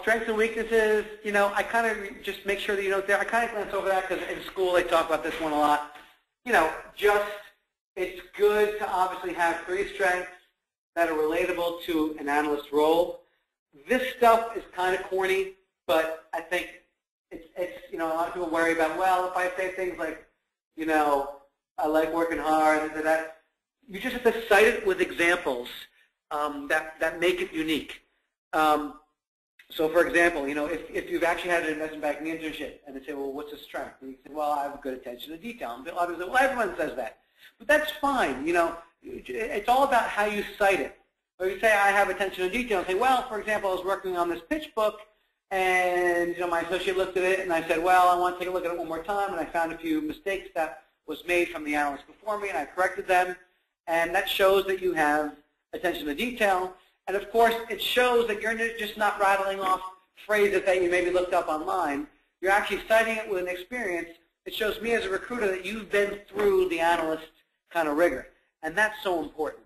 Strengths and weaknesses, I kind of just make sure that I kind of glance over that because in school they talk about this one a lot. It's good to obviously have 3 strengths that are relatable to an analyst role. This stuff is kind of corny, but I think it's a lot of people worry about, well, if I say things like, I like working hard, that, you just have to cite it with examples that make it unique. So, for example, if you've actually had an investment banking internship, and they say, well, what's the strength? And you say, well, I have good attention to detail. And others say, well, everyone says that. But that's fine. It's all about how you cite it. Or you say, I have attention to detail, and say, well, for example, I was working on this pitch book, and my associate looked at it, and I said, well, I want to take a look at it one more time, and I found a few mistakes that was made from the analyst before me, and I corrected them. And that shows that you have attention to detail. And of course, it shows that you're just not rattling off phrases that you maybe looked up online. You're actually citing it with an experience. It shows me as a recruiter that you've been through the analyst kind of rigor. And that's so important,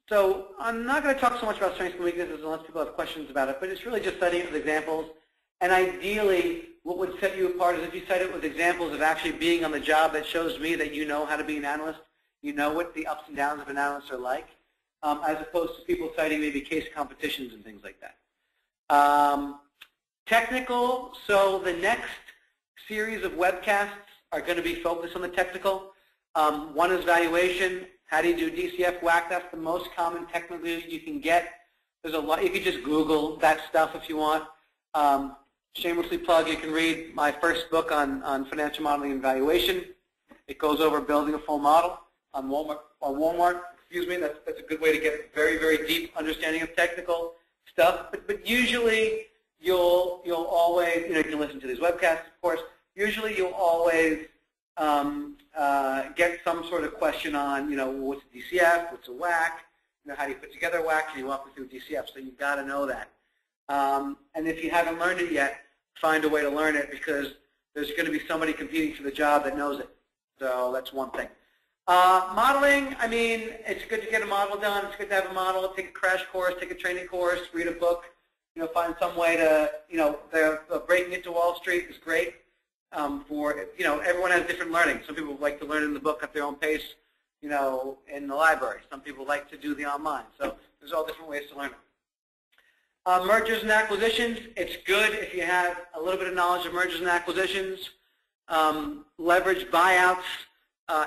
So I'm not going to talk so much about strengths and weaknesses unless people have questions about it, but it's really just citing it with examples. And ideally, what would set you apart is if you cite it with examples of actually being on the job that shows me that you know how to be an analyst, you know what the ups and downs of an analyst are like, as opposed to people citing maybe case competitions and things like that. Technical, so the next series of webcasts are going to be focused on the technical. One is valuation. How do you do DCF WACC? That's the most common technical you can get. There's a lot. You can just Google that stuff if you want. Shamelessly plug, you can read my first book on financial modeling and valuation. It goes over building a full model on Walmart. Excuse me. That's a good way to get very, very deep understanding of technical stuff. But usually you'll always, you can listen to these webcasts, of course. Usually you'll always get some sort of question on, what's a DCF, what's a WACC, how do you put together a WACC, can you walk me through DCF? So you've got to know that. And if you haven't learned it yet, find a way to learn it because there's going to be somebody competing for the job that knows it. So that's one thing. Modeling, it's good to get a model done. It's good to have a model. Take a crash course, take a training course, read a book. Find some way to, the Breaking Into Wall Street is great. Everyone has different learning. Some people like to learn in the book at their own pace, in the library. Some people like to do the online. So there's all different ways to learn it. Mergers and acquisitions, it's good if you have a little bit of knowledge of mergers and acquisitions. Leverage buyouts,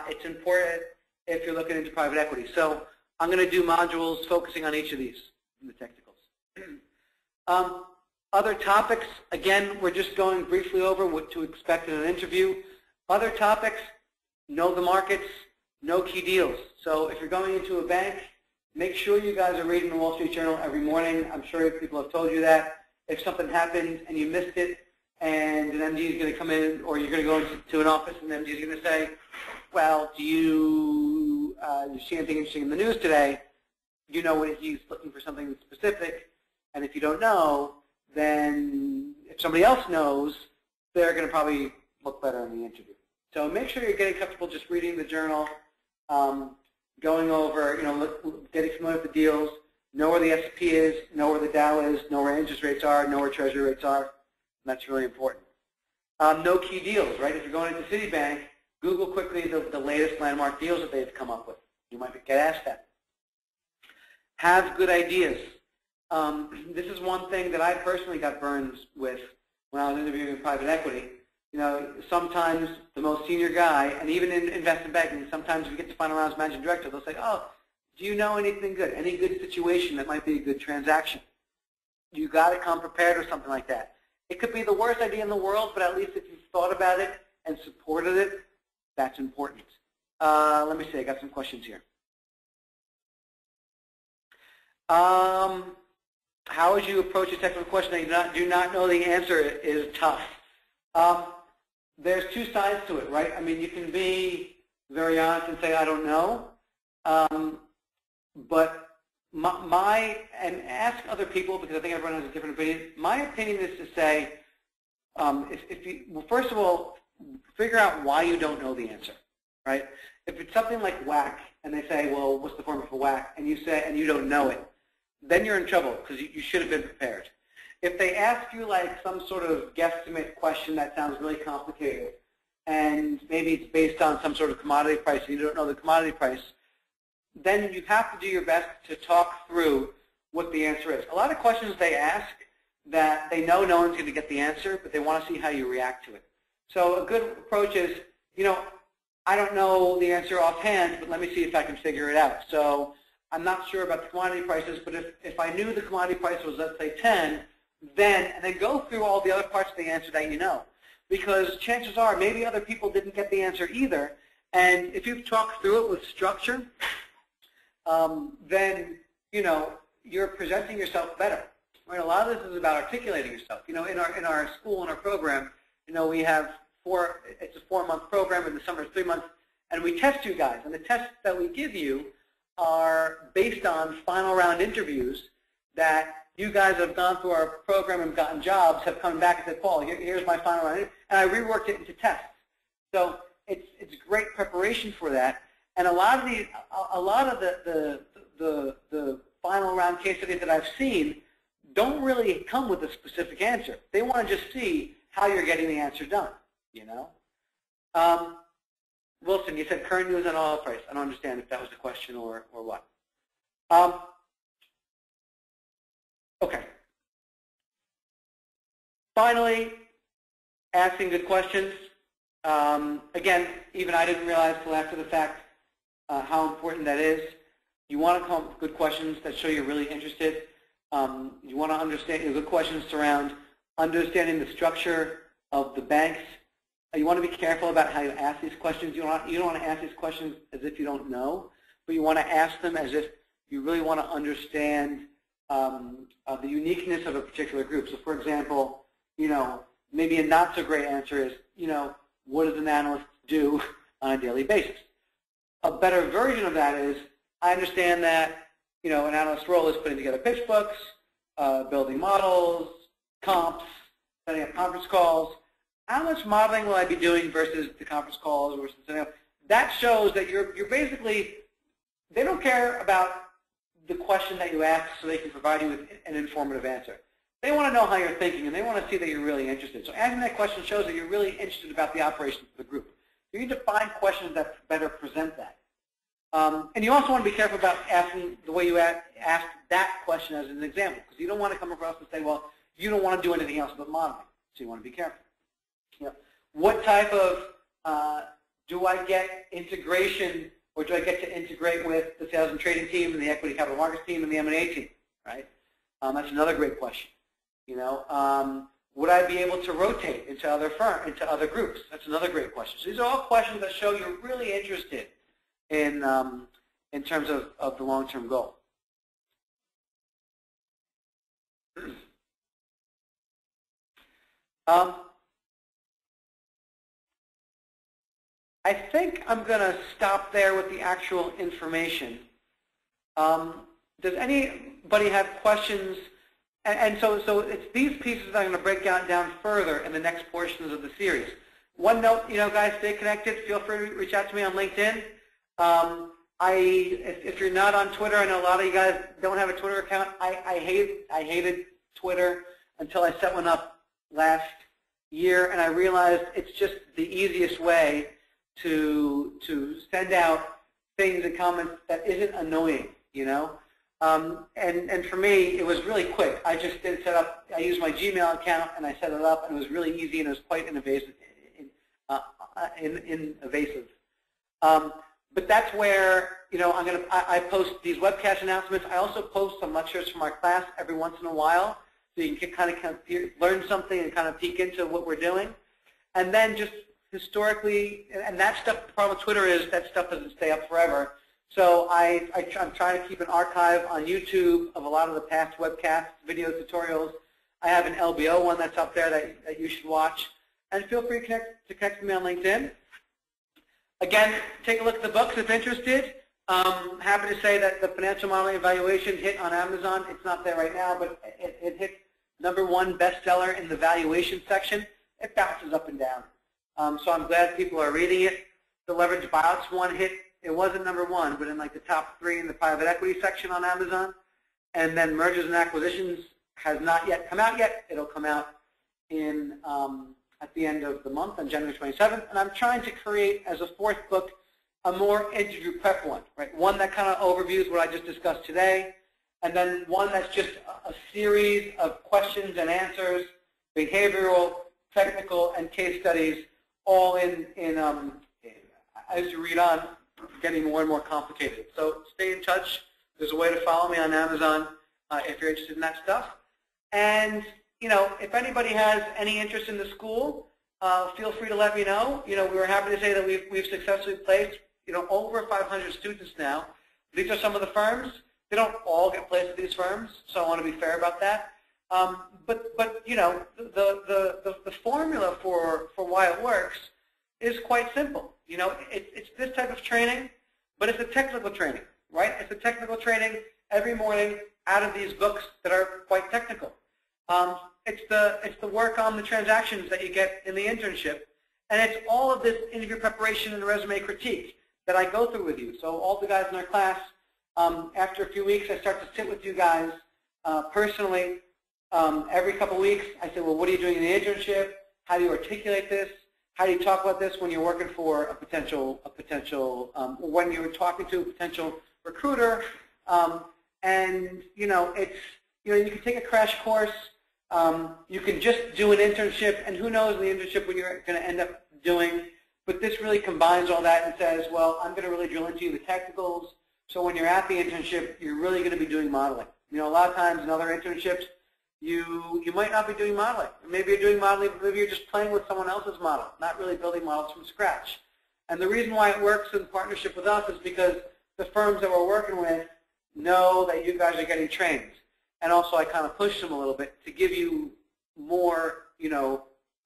it's important if you're looking into private equity. So I'm going to do modules focusing on each of these in the technicals. Other topics, again, we're just going briefly over what to expect in an interview. Other topics, know the markets, know key deals. So if you're going into a bank, make sure you guys are reading the Wall Street Journal every morning. I'm sure people have told you that. If something happens and you missed it and an MD is going to come in or you're going to go into an office and the MD is going to say, well, do you see anything interesting in the news today? You know when he's looking for something specific. And if you don't know, then if somebody else knows, they're going to probably look better in the interview. So make sure you're getting comfortable just reading the journal, going over, getting familiar with the deals, know where the S&P is, know where the Dow is, know where interest rates are, know where treasury rates are. And that's really important. Know key deals, right? If you're going into Citibank, Google quickly the latest landmark deals that they've come up with. You might get asked that. Have good ideas. This is one thing that I personally got burned with when I was interviewing in private equity. Sometimes the most senior guy, and even in investment banking, sometimes if you get to final rounds managing director, they'll say, oh, do you know anything good, any good situation that might be a good transaction? You got to come prepared with something like that. It could be the worst idea in the world, but at least if you've thought about it and supported it, that's important. Let me see, I got some questions here. How would you approach a technical question that you do not know the answer is tough. There's two sides to it, right? You can be very honest and say, I don't know. But and ask other people, because I think everyone has a different opinion. My opinion is to say, well, first of all, figure out why you don't know the answer, right? If it's something like WACC, and they say, well, what's the formula for WACC, and you say, and you don't know it, then you're in trouble because you should have been prepared. If they ask you like some sort of guesstimate question that sounds really complicated, and maybe it's based on some sort of commodity price and you don't know the commodity price, then you have to do your best to talk through what the answer is. A lot of questions they ask that they know no one's going to get the answer, but they want to see how you react to it. So a good approach is, I don't know the answer offhand, but let me see if I can figure it out. So I'm not sure about the commodity prices, but if I knew the commodity price was, let's say, 10, then go through all the other parts of the answer that you know. Because chances are maybe other people didn't get the answer either. And if you've talked through it with structure, then, you know, you're presenting yourself better. Right? A lot of this is about articulating yourself. You know, in our school, in our program, you know, we have it's a 4-month program, in the summer it's 3 months, and we test you guys. And the tests that we give you are based on final round interviews that you guys have gone through our program and gotten jobs, have come back and said, Paul, here's my final round, and I reworked it into tests. So it's great preparation for that. And a lot of the final round case studies that I've seen don't really come with a specific answer. They want to just see how you're getting the answer done, you know. Wilson, you said current news on oil price. I don't understand if that was the question or what. Okay. Finally, asking good questions. Again, even I didn't realize till after the fact how important that is. You want to come up with good questions that show you're really interested. You want to understand, good questions surround understanding the structure of the banks. You want to be careful about how you ask these questions. You don't want to ask these questions as if you don't know, but you want to ask them as if you really want to understand the uniqueness of a particular group. So, for example, you know, maybe a not so great answer is, you know, what does an analyst do on a daily basis? A better version of that is, I understand that, you know, an analyst's role is putting together pitch books, building models, comps, setting up conference calls. How much modeling will I be doing versus the conference calls versus setting up? That shows that you're basically, they don't care about the question that you ask so they can provide you with an informative answer. They want to know how you're thinking, and they want to see that you're really interested. So asking that question shows that you're really interested about the operations of the group. You need to find questions that better present that. And you also want to be careful about asking the way you ask that question as an example, because you don't want to come across and say, well, you don't want to do anything else but modeling. So you want to be careful. You know, what type of, do I get integration, or do I get to integrate with the sales and trading team and the equity capital markets team and the M&A team, right? That's another great question. You know, would I be able to rotate into other groups? That's another great question. So these are all questions that show you're really interested in terms of the long-term goal. I think I'm going to stop there with the actual information. Does anybody have questions? And so it's these pieces that I'm going to break down further in the next portions of the series. One note, you know, guys, stay connected. Feel free to reach out to me on LinkedIn. If you're not on Twitter, I know a lot of you guys don't have a Twitter account. I hated Twitter until I set one up last year, and I realized it's just the easiest way to send out things and comments that isn't annoying, you know. And for me, it was really quick. I just did set up. I used my Gmail account and I set it up, and it was really easy, and it was quite invasive. But that's where, you know, I post these webcast announcements. I also post some lectures from our class every once in a while, so you can kind of learn something and kind of peek into what we're doing. And then just historically, and that stuff, the problem with Twitter is that stuff doesn't stay up forever. So I'm trying to keep an archive on YouTube of a lot of the past webcasts, video tutorials. I have an LBO one that's up there that you should watch. And feel free to connect with me on LinkedIn. Again, take a look at the books if interested. Happy to say that the Financial Modeling Evaluation hit on Amazon. It's not there right now, but it hit #1 bestseller in the valuation section. It bounces up and down. So I'm glad people are reading it. The Leveraged Buyouts one hit. It wasn't #1, but in like the top 3 in the private equity section on Amazon. And then Mergers and Acquisitions has not yet come out yet. It'll come out in at the end of the month on January 27th. And I'm trying to create, as a 4th book, a more interview prep one, right? One that kind of overviews what I just discussed today, and then one that's just a series of questions and answers, behavioral, technical, and case studies, all in as you read on, getting more and more complicated. So stay in touch. There's a way to follow me on Amazon if you're interested in that stuff. And if anybody has any interest in the school, feel free to let me know. We were happy to say that we've successfully placed over 500 students now. These are some of the firms. They don't all get placed at these firms, so I want to be fair about that. But the formula for why it works is quite simple. It's this type of training, but it's a technical training, right? It's a technical training every morning out of these books that are quite technical. It's the work on the transactions that you get in the internship, and it's all of this interview preparation and resume critique that I go through with you. So all the guys in our class, after a few weeks, I start to sit with you guys personally. Every couple weeks, I say, well, what are you doing in the internship? How do you articulate this? How do you talk about this when you're working for a potential when you're talking to a potential recruiter? And you can take a crash course. You can just do an internship, and who knows in the internship what you're going to end up doing. But this really combines all that and says, well, I'm going to really drill into the technicals. So when you're at the internship, you're really going to be doing modeling. A lot of times in other internships, you might not be doing modeling. Maybe you're doing modeling, but maybe you're just playing with someone else's model, not really building models from scratch. And the reason why it works in partnership with us is because the firms that we're working with know that you guys are getting trained. And also I kind of push them a little bit to give you more,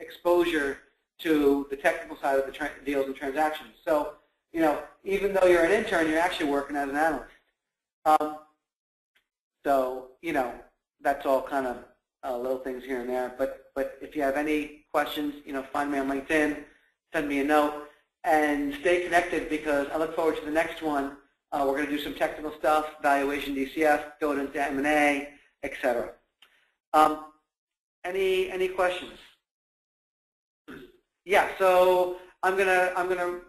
exposure to the technical side of the deals and transactions. So, even though you're an intern, you're actually working as an analyst. So, that's all kind of little things here and there. But if you have any questions, find me on LinkedIn, send me a note, and stay connected because I look forward to the next one. We're going to do some technical stuff, valuation DCF, go into M&A, etc. Any questions? Yeah, so I'm gonna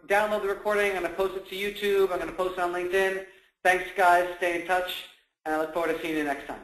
download the recording. I'm gonna post it to YouTube. I'm gonna post it on LinkedIn. Thanks, guys. Stay in touch, and I look forward to seeing you next time.